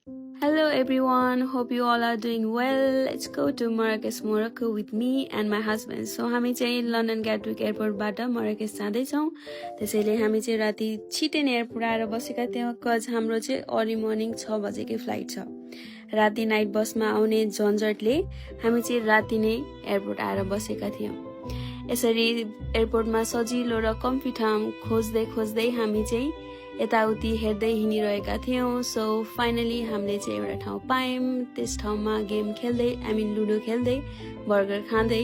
Hello everyone, hope you all are doing well. Let's go to Marrakesh, Morocco with me and my husband. So हामी चाहिँ London ग्याटविक एयरपोर्टबाट मराकेस जाँदैछौँ। त्यसैले हामी चाहिँ राति छिटै नै एयरपोर्ट आएर बसेका थियौँ कज हाम्रो चाहिँ अर्ली मर्निङ 6 बजेकै फ्लाइट छ। राति नाइट बसमा आउने झन्झटले हामी चाहिँ राति नै एयरपोर्ट आएर बसेका थियौँ। यसरी एयरपोर्टमा सजिलो र कम्फी ठाउँ खोज्दै खोज्दै हामी चाहिँ यताउति हेर्दै हिँडिरहेका थियौँ। सो फाइनली हामीले चाहिँ एउटा ठाउँ पायौँ। त्यस ठाउँमा गेम खेल्दै लुडो खेल्दै बर्गर खाँदै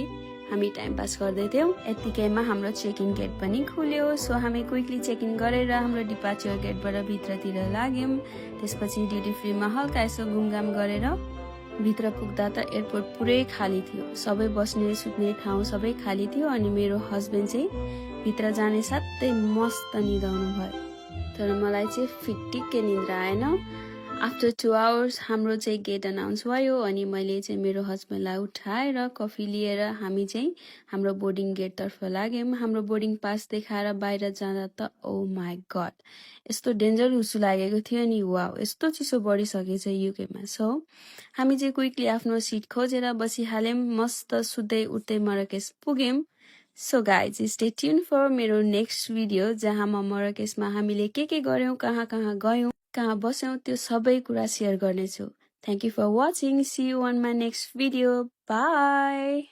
हामी टाइम पास गर्दै थियौँ। यतिकैमा हाम्रो चेक इन गेट पनि खुल्यो। सो हामी क्विकली चेक इन गरेर हाम्रो डिपार्चर गेटबाट भित्रतिर लाग्यौँ। त्यसपछि ड्युटी फ्रीमा हल्का यसो घुमघाम गरेर भित्र पुग्दा त एयरपोर्ट पुरै खाली थियो। सबै बस्ने सुत्ने ठाउँ सबै खाली थियो। अनि मेरो हस्बेन्ड चाहिँ भित्र जाने साथै मस्त निदाउनु भयो। तर मलाई चाहिँ फिट्टिक्कै निद्रा आएन। आफ्टर 2 आवर्स हाम्रो चाहिँ गेट अनाउन्स भयो अनि मैले चाहिँ मेरो हस्बेन्डलाई उठाएर कफी लिएर हामी चाहिँ हाम्रो बोर्डिङ गेटतर्फ लाग्यौँ। हाम्रो बोर्डिङ पास देखाएर बाहिर जाँदा त ओ माई गड यस्तो डेन्जर हुसु लागेको थियो नि। वाउ यस्तो चिसो बढिसकेछ युकेमा। सो हामी चाहिँ क्विकली आफ्नो सिट खोजेर बसिहाल्यौँ। मस्त सुत्दै उठ्दै मराकेस पुग्यौँ। So guys stay tune for मेरो नेक्स्ट भिडियो जहाँ म मराकेसमा हामीले के गर्यौँ, कहाँ कहाँ गयौँ, कहाँ बस्यौँ त्यो सबै कुरा सेयर गर्नेछु। Thank you for watching. See you on my next video. By.